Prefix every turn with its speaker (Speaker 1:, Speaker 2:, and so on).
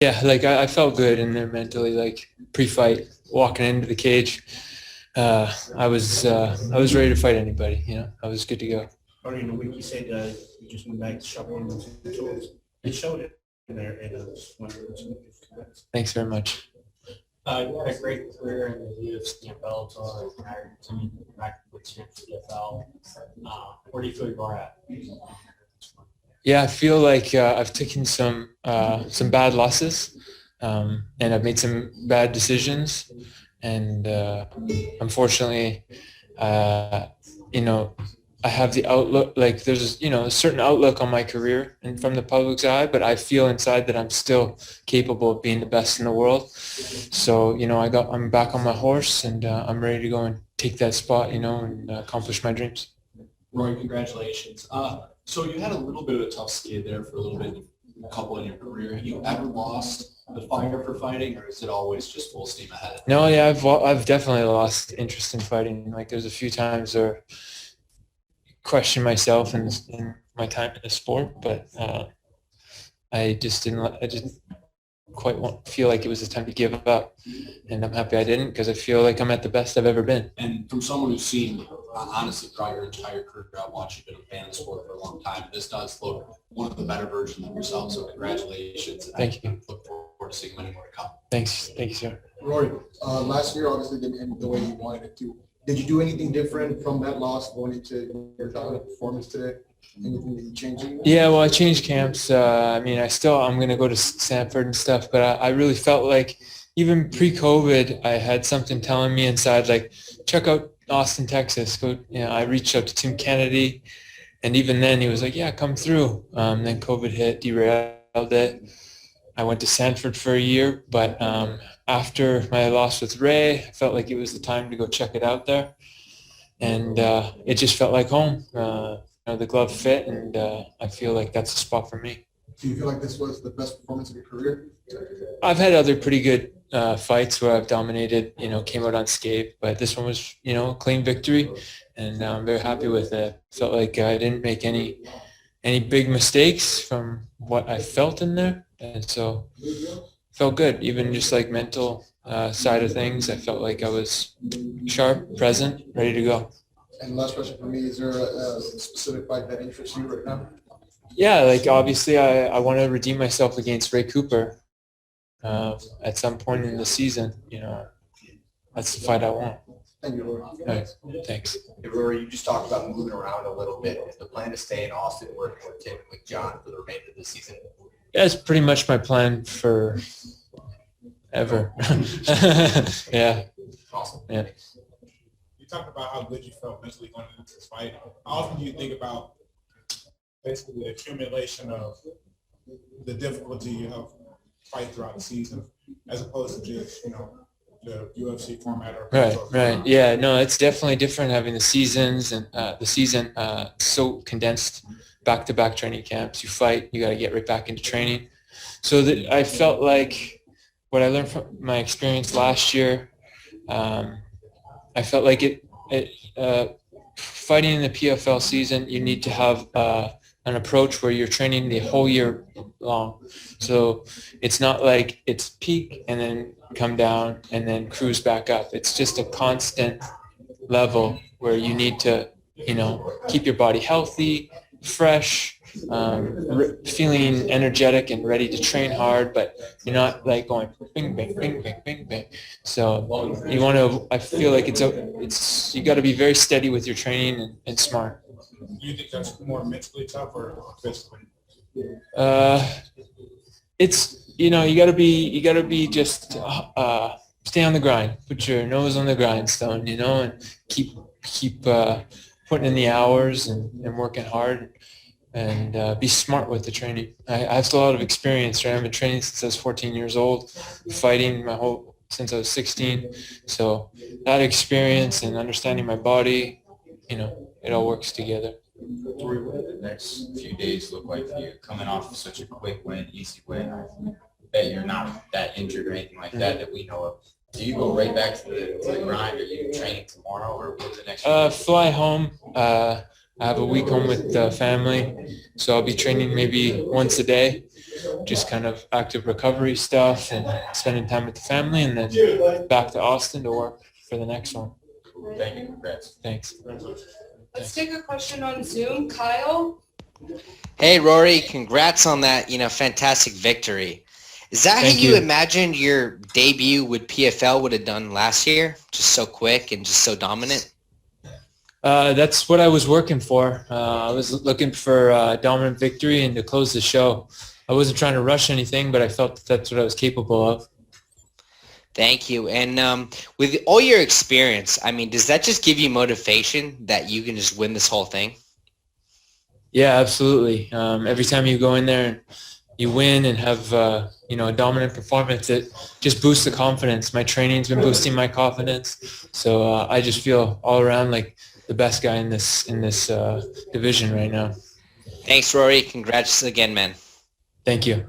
Speaker 1: Yeah, like I felt good in there mentally, like pre-fight, walking into the cage. I was ready to fight anybody. I was good to go.
Speaker 2: Earlier in the week, you said you just went back to sharpening the tools. It showed it in there, and I just wondering what you think.
Speaker 1: Thanks very much.
Speaker 3: You had a great career in the UFC and Bellator, retired to back with champs PFL. Where do you feel you are at?
Speaker 1: Yeah, I feel like I've taken some bad losses, and I've made some bad decisions, and unfortunately, uh, you know, I have the outlook, like there's, a certain outlook on my career and from the public's eye, but I feel inside that I'm still capable of being the best in the world. So, I'm back on my horse, and I'm ready to go and take that spot, and accomplish my dreams.
Speaker 4: Rory, congratulations. So you had a little bit of a tough skid there for a little bit, a couple in your career. Have you ever lost the fire for fighting, or is it always just full steam ahead?
Speaker 1: No, yeah, I've definitely lost interest in fighting. Like there's a few times where question myself in my time in the sport, but I didn't quite feel like it was the time to give up, and I'm happy I didn't, because I feel like I'm at the best I've ever been.
Speaker 4: And from someone who's seen, honestly, throughout your entire career, I've watched you, been a fan of the sport for a long time. This does look one of the better versions of yourself, so congratulations. And
Speaker 1: Thank you.
Speaker 4: I look forward to seeing many more to come.
Speaker 1: Thank you, sir.
Speaker 5: Rory, last year obviously didn't end the way you wanted it to. Did you do anything different from that loss going into your dominant performance today? Anything that you changed?
Speaker 1: Yeah, well, I changed camps. I'm going to go to Stanford and stuff, but I really felt like even pre-COVID, I had something telling me inside, like, check out Austin, Texas. I reached out to Tim Kennedy, and even then he was like, yeah, come through. Then COVID hit, derailed it. I went to Stanford for a year, but after my loss with Ray, I felt like it was the time to go check it out there. And it just felt like home. The glove fit, and I feel like that's a spot for me.
Speaker 5: Do you feel like this was the best performance of your career?
Speaker 1: I've had other pretty good fights where I've dominated, came out unscathed, but this one was, a clean victory, and I'm very happy with it. Felt like I didn't make any big mistakes from what I felt in there, and so felt good. Even just like mental side of things, I felt like I was sharp, present, ready to go.
Speaker 5: And last question for me, is there a specific fight that interests you right now?
Speaker 1: Yeah, like obviously I want to redeem myself against Ray Cooper at some point in the season. That's the fight I want.
Speaker 5: Thank you, Rory.
Speaker 1: All right, thanks.
Speaker 6: Hey, Rory, you just talked about moving around a little bit. Is the plan to stay in Austin working with Tim and with John for the remainder of the season?
Speaker 1: Yeah, it's pretty much my plan for ever. Yeah.
Speaker 6: Awesome.
Speaker 1: Yeah.
Speaker 7: You talked about how good you felt mentally going into this fight. How often do you think about basically the accumulation of the difficulty of fight throughout the season, as opposed to just, the UFC format?
Speaker 1: Right. Yeah, no, it's definitely different having the seasons and the season so condensed, back-to-back training camps. You fight, you got to get right back into training. So that I felt like what I learned from my experience last year, I felt like fighting in the PFL season, you need to have an approach where you're training the whole year long. So it's not like it's peak and then come down and then cruise back up. It's just a constant level where you need to, keep your body healthy, fresh, feeling energetic and ready to train hard, but you're not like going bing, bang, bing, bang, bing, bang. So you want to, I feel like you got to be very steady with your training and smart.
Speaker 7: Do you think that's more mentally tough or physically?
Speaker 1: It's, you got to be just stay on the grind, put your nose on the grindstone, and keep putting in the hours and working hard. And be smart with the training. I have a lot of experience, right? I've been training since I was 14 years old, fighting since I was 16. So that experience and understanding my body, it all works together.
Speaker 8: Rory, what do the next few days look like for you? Coming off of such a quick win, easy win, I bet you're not that injured or anything like that we know of. Do you go right back to the grind? Are you training tomorrow, or what's the next?
Speaker 1: Fly home. I have a week home with the family, so I'll be training maybe once a day, just kind of active recovery stuff and spending time with the family, and then back to Austin to work for the next one.
Speaker 8: Thank you. Congrats.
Speaker 1: Thanks.
Speaker 9: Let's take a question on Zoom. Kyle?
Speaker 10: Hey, Rory, congrats on that, fantastic victory. Is that
Speaker 1: Thank
Speaker 10: how you
Speaker 1: you.
Speaker 10: imagined your debut with PFL would have done last year? Just so quick and just so dominant?
Speaker 1: That's what I was working for. I was looking for a dominant victory and to close the show. I wasn't trying to rush anything, but I felt that that's what I was capable of.
Speaker 10: Thank you. And with all your experience, does that just give you motivation that you can just win this whole thing?
Speaker 1: Yeah, absolutely. Every time you go in there and you win and have a dominant performance, it just boosts the confidence. My training's been boosting my confidence, so I just feel all around like the best guy in this division right now.
Speaker 10: Thanks, Rory. Congrats again, man.
Speaker 1: Thank you.